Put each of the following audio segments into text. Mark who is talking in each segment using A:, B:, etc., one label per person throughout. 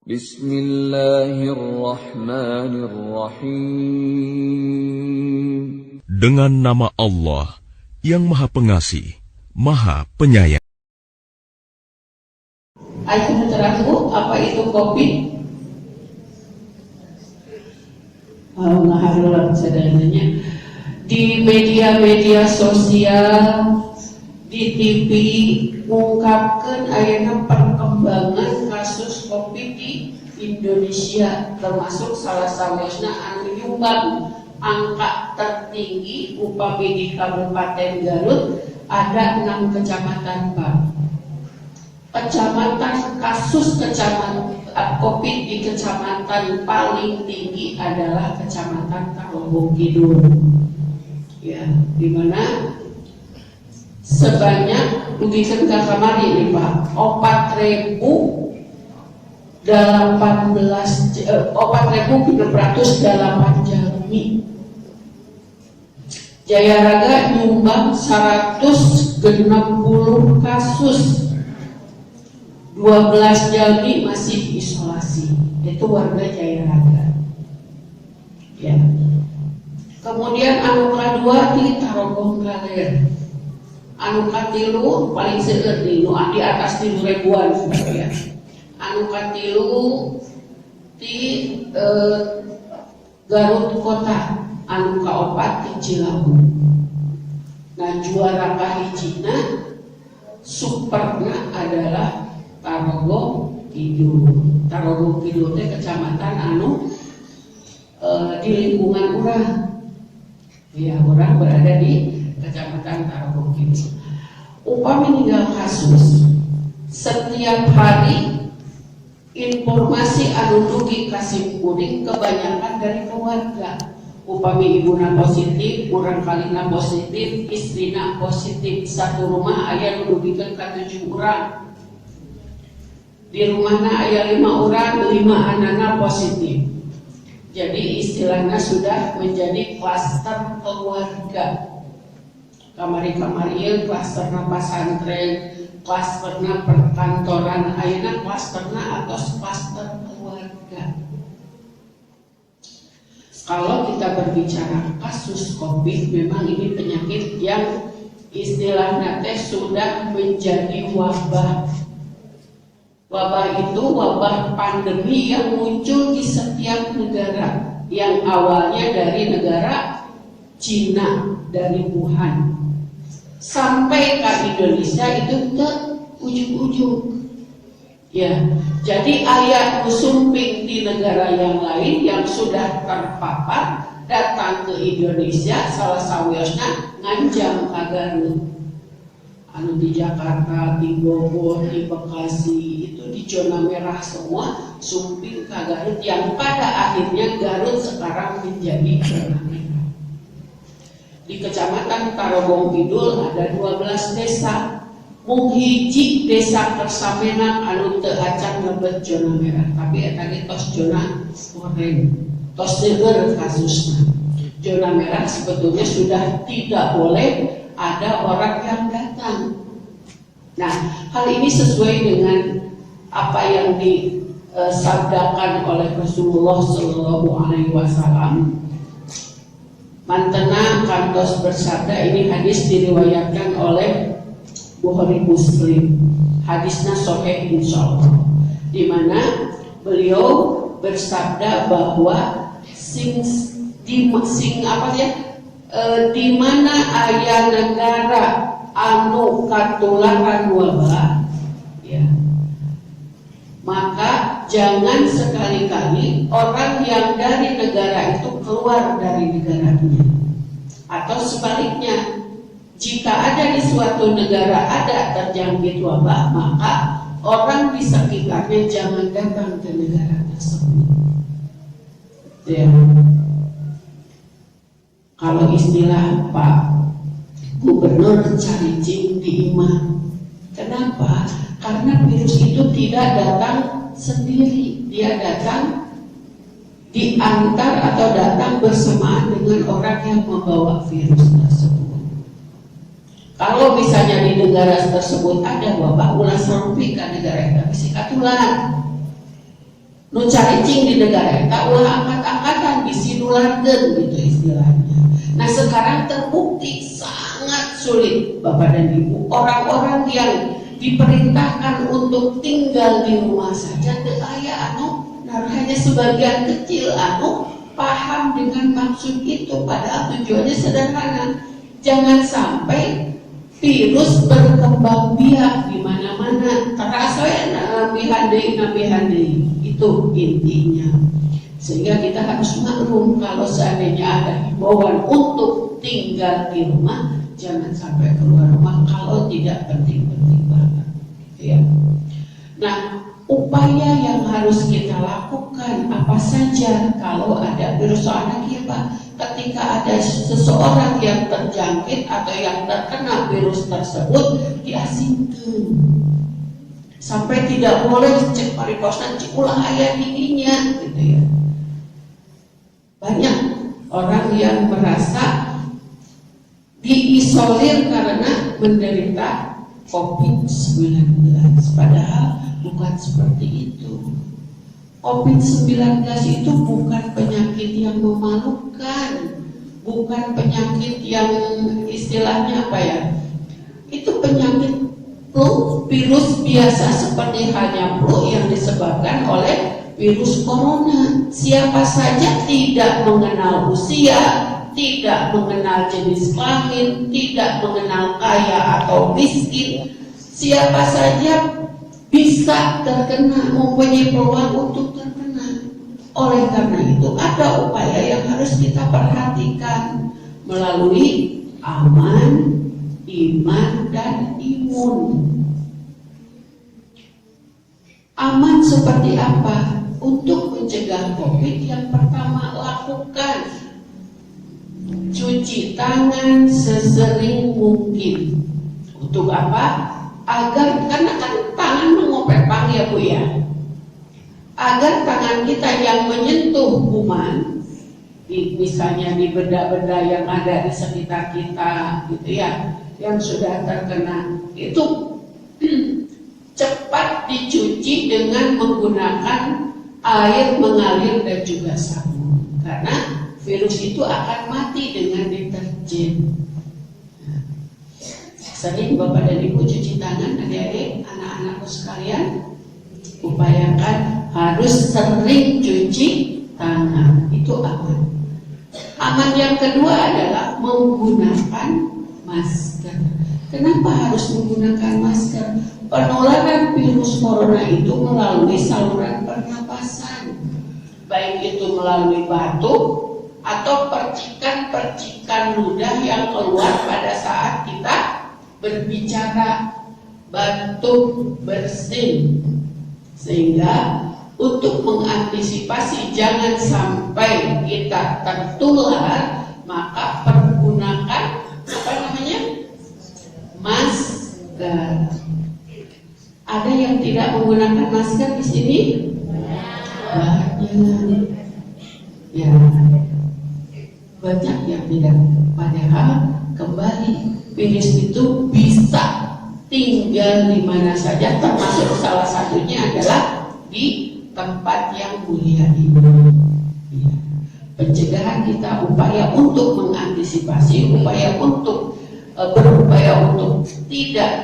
A: Bismillahirrahmanirrahim.
B: Dengan nama Allah yang Maha Pengasih, Maha Penyayang.
C: Ayat terakhir, apa itu kopi? Ngaharulah saudaranya. Di media-media sosial, di TV, mengungkapkan ayatnya perkembangan kasus COVID di Indonesia, termasuk salah satunya anu nyumbang angka tertinggi upami di Kabupaten Garut ada 6 kecamatan, Pak. Kasus kecamatan COVID di kecamatan paling tinggi adalah kecamatan Tarogong Kidul, ya, di mana sebanyak bukan kamari ini Pak 4.608 jalmi. Jaya Raga nyumbang 160 kasus, 12 jalmi masih isolasi. Itu warga Jaya Raga, ya. Kemudian anu kedua di Tarogong Kaler, anu katilu paling seueur di atas 3 ribuan ya. Anu katilu di Garut Kota, anu kaopat di Cilabu. Nah, juara kahijina superna adalah Tarogong Kidul. Tarogong Kidul teh kecamatan anu di lingkungan urang. Ya, orang berada di kecamatan Tarogong Kidul. Upami meninggal kasus, setiap hari informasi anu dugi kasih kuring kebanyakan dari keluarga. Upami ibuna positif, urang kalina positif, istrina positif, satu rumah aya nu dugikeun ka 7 urang. Di rumahna aya 5 urang, 5 anakna positif. Jadi istilahnya sudah menjadi klaster keluarga. Kamari-kamari klasterna pasantren, klasterna perkantoran, ayeuna klasterna atau klaster keluarga. Kalau kita berbicara kasus COVID, memang ini penyakit yang istilahnya teh sudah menjadi wabah. Wabah itu wabah pandemi yang muncul di setiap negara, yang awalnya dari negara Cina, dari Wuhan, sampai ke Indonesia itu ke ujung-ujung. Ya, jadi ayat musumping di negara yang lain yang sudah terpapar datang ke Indonesia, salah sawiosna nganjam ka Garut. Anu di Jakarta, di Bogor, di Bekasi, itu di zona merah semua, sumping ke Garut, yang pada akhirnya Garut sekarang menjadi zona merah. Di kecamatan Tarogong Kidul ada 12 desa, muhiji desa Persamenang anu teu acan lebet zona merah, tapi eta ge tos zona oranye, tos seueur kasusna. Zona merah sebetulnya sudah tidak boleh ada orang yang datang. Nah, hal ini sesuai dengan apa yang disabdakan oleh Rasulullah SAW. Mantena kantos bersabda, ini hadis diriwayatkan oleh Bukhari Muslim. Hadisnya sahih insyaallah, di mana beliau bersabda bahwa di mana aya negara anu katularan wabah, ya, maka jangan sekali-kali orang yang dari negara itu keluar dari negaranya. Atau sebaliknya, jika ada di suatu negara ada terjangkit wabah, maka orang di sekitarnya jangan datang ke negara tersebut. Ya. Kalau istilah Pak Gubernur caricing di imah. Kenapa? Karena virus itu tidak datang sendiri, dia datang diantar atau datang bersamaan dengan orang yang membawa virus tersebut. Kalau misalnya di negara tersebut ada wabah, ulah serumpi ke negara yang bisa katulan. nu caricing di negara eta ulah angkat-angkatan bisi nularkeun gitu istilahnya. Nah sekarang terbukti sangat sulit Bapak dan Ibu, orang-orang yang diperintahkan untuk tinggal di rumah saja teu aya hanya sebagian kecil paham dengan maksud itu, padahal tujuannya sederhana. Jangan sampai virus berkembang biak di mana-mana, terasa ya nabi-handai itu intinya. Sehingga kita harus maklum kalau seandainya ada himbauan untuk tinggal di rumah, jangan sampai keluar rumah kalau tidak penting-penting banget. Ya. Nah, upaya yang harus kita lakukan apa saja kalau ada virus anak ya Pak? Ketika ada seseorang yang terjangkit atau yang terkena virus tersebut, diasingkan sampai tidak boleh cek parikosan ulah aya giginya gitu ya. Banyak orang yang merasa diisolir karena menderita COVID-19, padahal bukan seperti itu. COVID-19 itu bukan penyakit yang memalukan, bukan penyakit yang istilahnya apa ya, itu penyakit flu, virus biasa seperti halnya flu yang disebabkan oleh virus corona. Siapa saja, tidak mengenal usia, tidak mengenal jenis kelamin, tidak mengenal kaya atau miskin, siapa saja bisa terkena, mempunyai peluang untuk terkena. Oleh karena itu ada upaya yang harus kita perhatikan melalui aman, iman, dan imun. Aman seperti apa? Untuk mencegah COVID, yang pertama lakukan cuci tangan sesering mungkin. Untuk apa? Agar, karena kan tangan mengopek ya Bu ya, agar tangan kita yang menyentuh kuman, misalnya di benda-benda yang ada di sekitar kita gitu ya, yang sudah terkena, itu cepat dicuci dengan menggunakan air mengalir dan juga sabun, karena virus itu akan mati dengan deterjen. Sering Bapak dan Ibu cuci tangan, adik-adik, anak-anakku sekalian, upayakan harus sering cuci tangan, itu aman. Aman yang kedua adalah menggunakan masker. Kenapa harus menggunakan masker? Penularan virus corona itu melalui saluran pernapasan, baik itu melalui batuk atau percikan-percikan ludah yang keluar pada saat kita berbicara, batuk, bersin. Sehingga untuk mengantisipasi jangan sampai kita tertular, maka pergunakan masker. Ada yang tidak menggunakan masker di sini? Banyak. Ya, banyak yang tidak. Padahal kembali, virus itu bisa tinggal di mana saja, termasuk salah satunya adalah di tempat yang mulia ini. Ya. Pencegahan kita, upaya untuk mengantisipasi, upaya untuk berupaya untuk tidak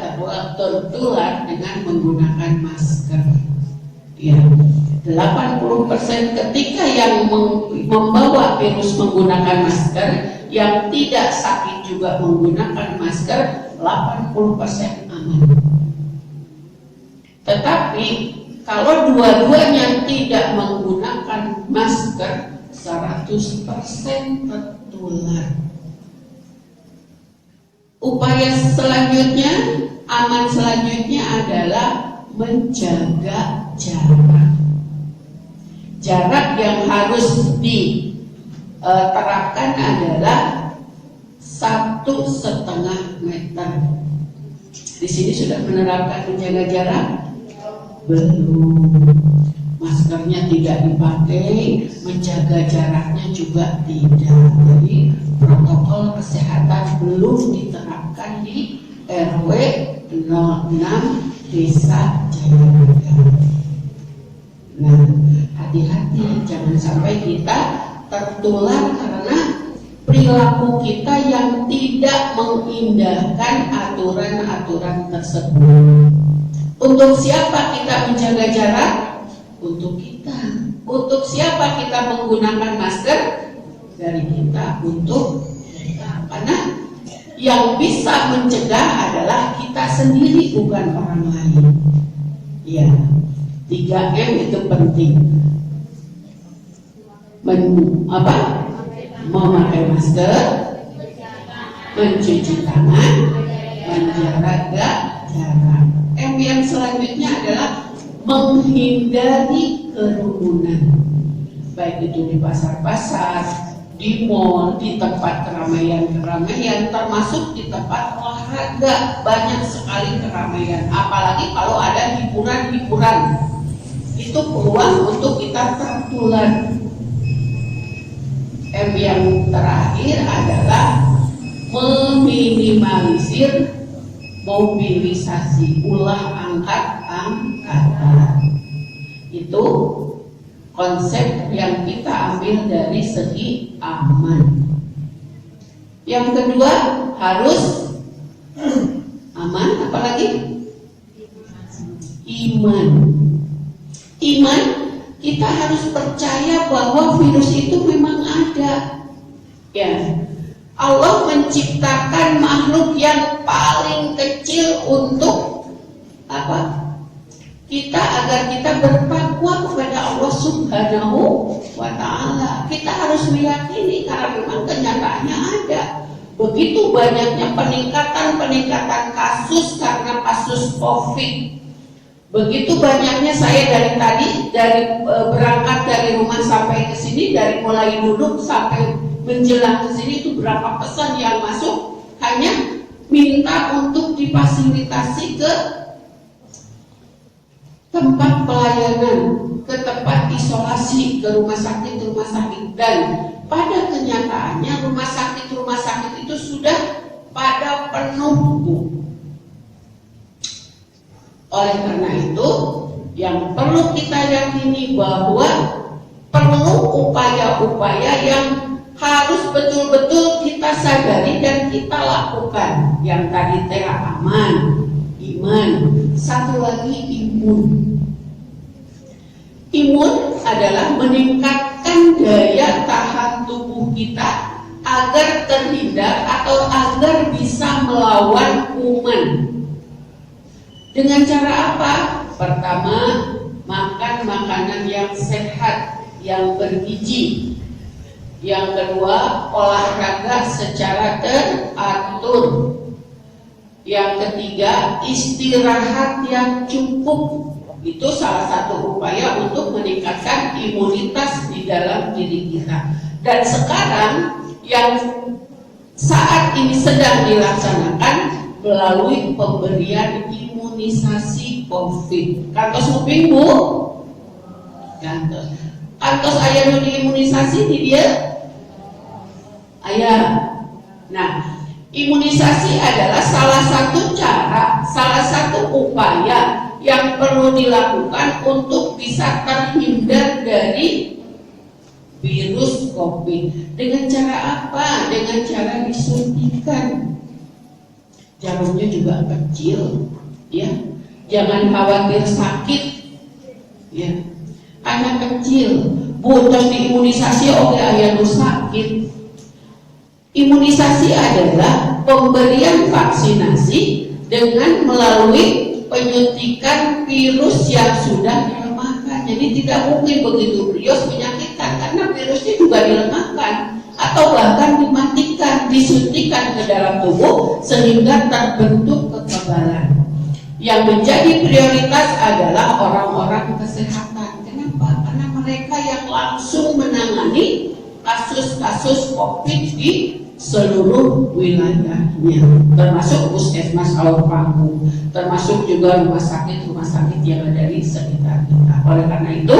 C: tertular dengan menggunakan masker. Ya, 80% ketika yang membawa virus menggunakan masker, yang tidak sakit juga menggunakan masker, 80% aman. Tetapi kalau dua-duanya tidak menggunakan masker, 100% tertular. Upaya selanjutnya, aman selanjutnya adalah menjaga jarak. Jarak yang harus diterapkan adalah 1,5 meter. Di sini sudah menerapkan menjaga jarak? Belum. Maskernya tidak dipakai, menjaga jaraknya juga tidak. Jadi protokol kesehatan belum diterapkan di RW 06 Desa Jayaraga. Nah, hati-hati jangan sampai kita tertular karena perilaku kita yang tidak mengindahkan aturan-aturan tersebut. Untuk siapa kita menjaga jarak? Untuk kita. Untuk siapa kita menggunakan masker? Dari kita, untuk kita. Karena yang bisa mencegah adalah kita sendiri, bukan orang lain. Ya, 3M itu penting. Memakai masker, mencuci tangan, menjaga jarak. M yang selanjutnya adalah menghindari kerumunan, baik itu di pasar-pasar, di mall, di tempat keramaian-keramaian, termasuk di tempat olahraga. Banyak sekali keramaian, apalagi kalau ada hiburan-hiburan, itu peluang untuk kita tertular. M yang terakhir adalah meminimalisir mobilisasi, ulah angkat-angkatan. Itu konsep yang kita ambil dari segi aman. Yang kedua harus aman, apalagi iman. Iman, kita harus percaya bahwa virus itu memang ada. Ya, Allah menciptakan makhluk yang paling kecil untuk apa? Kita, agar kita bertakwa kepada Allah Subhanahu wa Ta'ala. Kita harus meyakini karena memang kenyataannya ada. Begitu banyaknya peningkatan kasus karena kasus COVID. Begitu banyaknya, saya dari berangkat dari rumah sampai ke sini, dari mulai duduk sampai menjelang ke sini itu berapa pesan yang masuk, hanya minta untuk difasilitasi ke tempat pelayanan, ke tempat isolasi, ke rumah sakit. Dan pada kenyataannya rumah sakit itu sudah pada penuh, Bu. Oleh karena itu, yang perlu kita yakini bahwa perlu upaya-upaya yang harus betul-betul kita sadari dan kita lakukan. Yang tadi aman, iman, satu lagi imun. Imun adalah meningkatkan daya tahan tubuh kita agar terhindar atau agar bisa melawan kuman. Dengan cara apa? Pertama, makan makanan yang sehat, yang bergizi. Yang kedua, olahraga secara teratur. Yang ketiga, istirahat yang cukup. Itu salah satu upaya untuk meningkatkan imunitas di dalam diri kita. Dan sekarang yang saat ini sedang dilaksanakan melalui pemberian imunisasi COVID. Kantos kuping, Bu? Kantos ayah nu diimunisasi di dia? Ayah. Nah, imunisasi adalah salah satu cara, salah satu upaya yang perlu dilakukan untuk bisa terhindar dari virus COVID. Dengan cara apa? Dengan cara disuntikan. Jarumnya juga kecil, ya. Jangan khawatir sakit, ya. Anak kecil, butuh diimunisasi oleh ayah nu sakit. Imunisasi adalah pemberian vaksinasi dengan melalui penyuntikan virus yang sudah dilemahkan. Jadi tidak mungkin begitu virus menyakitkan karena virusnya juga dilemahkan atau bahkan dimatikan, disuntikan ke dalam tubuh sehingga terbentuk kekebalan. Yang menjadi prioritas adalah orang-orang kesehatan. Kenapa? Karena mereka yang langsung menangani kasus-kasus COVID di seluruh wilayahnya, termasuk puskesmas awal panggung, termasuk juga rumah sakit yang ada di sekitar kita. Oleh karena itu,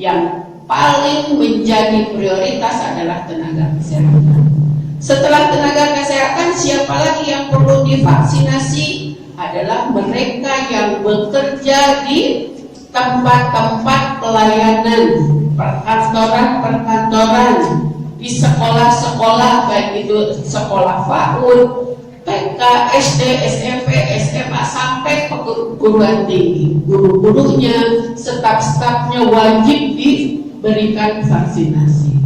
C: yang paling menjadi prioritas adalah tenaga kesehatan. Setelah tenaga kesehatan, siapa lagi yang perlu divaksinasi? Adalah mereka yang bekerja di tempat-tempat pelayanan, perkantoran-perkantoran, di sekolah-sekolah, baik itu sekolah PAUD, TK, SD, SMP, SMA, sampai perguruan tinggi. Guru-gurunya, staf-stafnya wajib diberikan vaksinasi.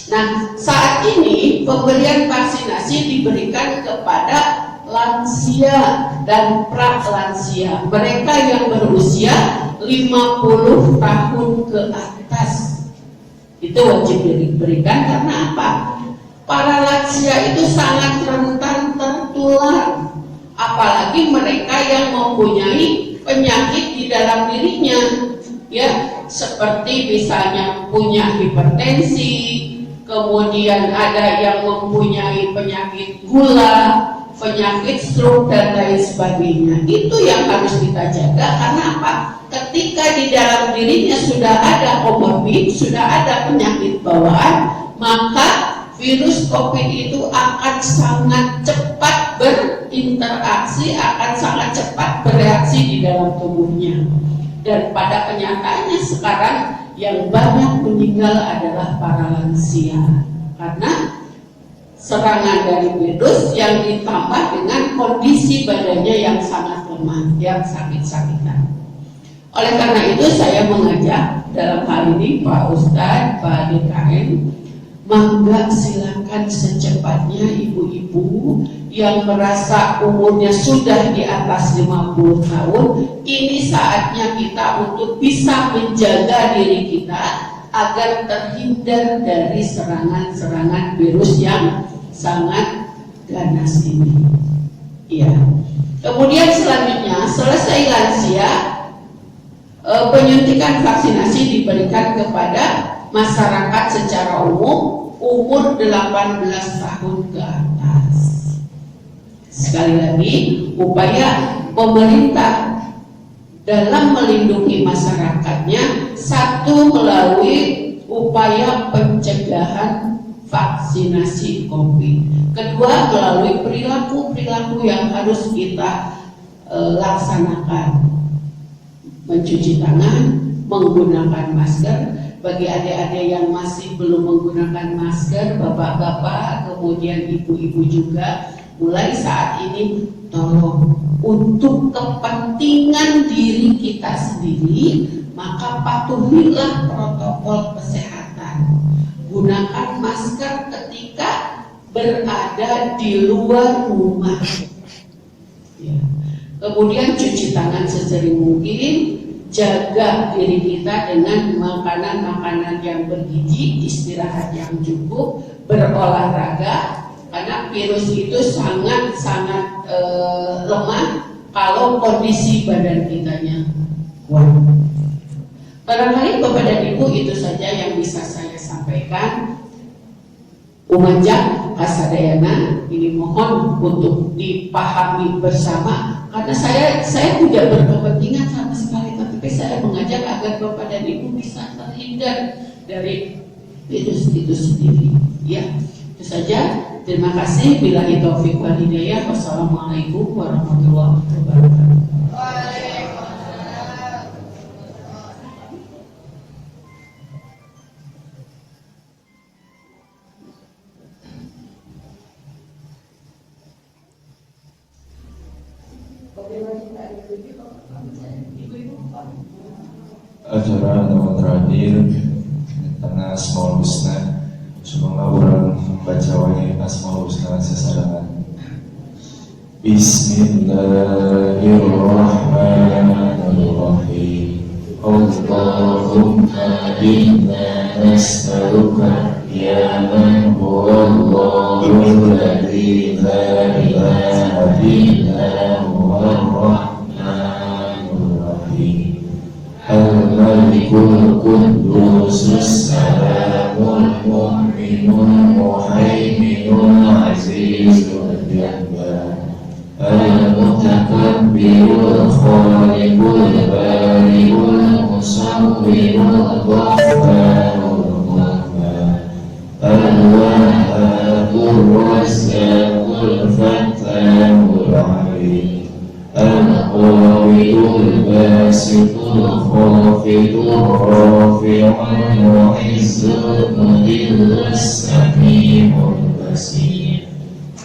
C: Nah, saat ini pemberian vaksinasi diberikan kepada lansia dan pra-lansia, mereka yang berusia 50 tahun ke atas. Itu wajib diberikan karena apa? Para lansia itu sangat rentan tertular, apalagi mereka yang mempunyai penyakit di dalam dirinya, ya, seperti misalnya punya hipertensi, kemudian ada yang mempunyai penyakit gula, penyakit stroke dan lain sebagainya. Itu yang harus kita jaga karena apa? Ketika di dalam dirinya sudah ada komorbid, sudah ada penyakit bawaan, maka virus COVID itu akan sangat cepat berinteraksi, akan sangat cepat bereaksi di dalam tubuhnya. Dan pada kenyataannya sekarang yang banyak meninggal adalah para lansia karena serangan dari virus yang ditambah dengan kondisi badannya yang sangat lemah, yang sakit-sakitan. Oleh karena itu saya mengajak dalam hal ini Pak Ustadz, Pak DKM, mangga silakan secepatnya ibu-ibu yang merasa umurnya sudah di atas 50 tahun, ini saatnya kita untuk bisa menjaga diri kita agar terhindar dari serangan-serangan virus yang sangat ganas ini. Ya. Kemudian selanjutnya, selesai lansia, penyuntikan vaksinasi diberikan kepada masyarakat secara umum umur 18 tahun ke atas. Sekali lagi, upaya pemerintah dalam melindungi masyarakatnya, satu melalui upaya pencegahan vaksinasi COVID, kedua melalui perilaku-perilaku yang harus kita laksanakan, mencuci tangan, menggunakan masker. Bagi adik-adik yang masih belum menggunakan masker, bapak-bapak, kemudian ibu-ibu juga, mulai saat ini tolong untuk kepentingan diri kita sendiri, maka patuhilah protokol kesehatan. Gunakan masker ketika berada di luar rumah. Ya. Kemudian cuci tangan sesering mungkin, jaga diri kita dengan makanan-makanan yang bergizi, istirahat yang cukup, berolahraga, karena virus itu sangat lemah kalau kondisi badan kitanya kuat. Barangkali Bapak dan Ibu itu saja yang bisa saya sampaikan. Umajak kasadayana ini mohon untuk dipahami bersama, karena saya tidak berkepentingan sama sekali, tapi saya mengajak agar Bapak dan Ibu bisa terhindar dari virus itu sendiri. Ya, itu saja. Terima kasih. Billahi taufiq wal hidayah. Wassalamualaikum warahmatullahi wabarakatuh.
A: Acara nomor terakhir tengah Asmaul Husna, semoga orang membaca wahai Asmaul Husna sesarangan. Bismillahirrahmanirrahim. Allahumma inna nas'aluka ya man huwa Allahul ladzi la ilaha illa huwa Al-Malikul Qudusus Salamul Mu'minul Muhaiminul Azizul Jabbar Al-Mutakabbirul Khaliqul Bari'ul Musawwirul Ghaffarul Mughfar Al-Wahhabur Razzaqul Fattahul Alim Al-Qawiyul Basitul خافض رافع معز مذل السميع البصير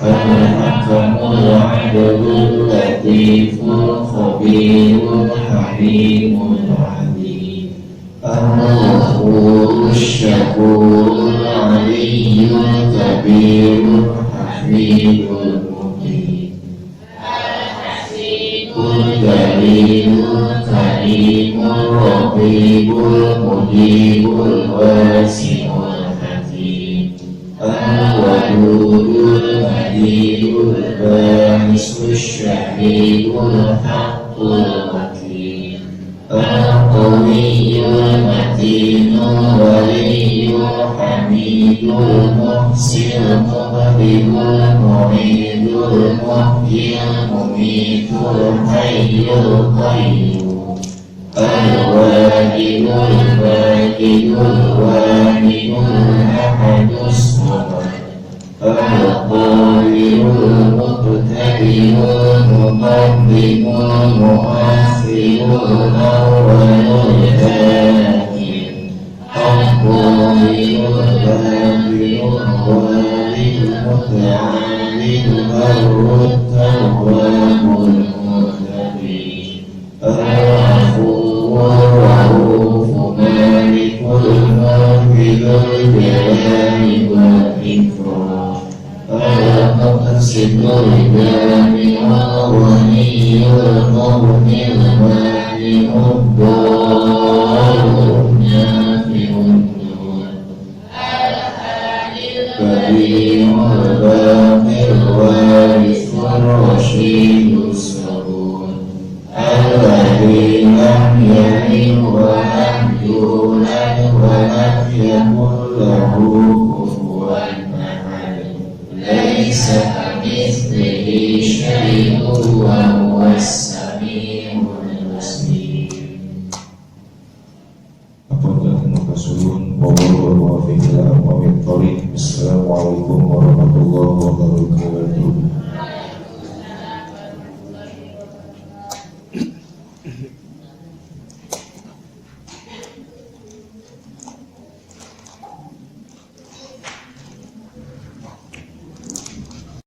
A: الحكم العدل اللطيف الخبير الحليم العليم الغفور الشكور العلي الكبير الحميد المجيد الدليل الكريم الرقيب المجيب الواسع الحكيم الودود المجيد الباعث الشهيد الحق الوكيل القوي المتين الولي الحميد المحسن المقبل المعيد المحيي المميت الحي القيوم الواحد الواحد الواحد الأحد الصمد القاهر المقتدر المقدم المؤخر الأول الآخر الظاهر الباطن الوالي المتعال البر التواب المتقي العفو الرؤوف مالك الملك ذو الجلال والإكرام المقسط الجامع الغني المغني المانع الضار النافع النور الكريم الباقي الوارث الرشيد الصبور الذي لم يلد ولم يولد ولم يكن له كفوا أحد ليس كمثله شيء وهو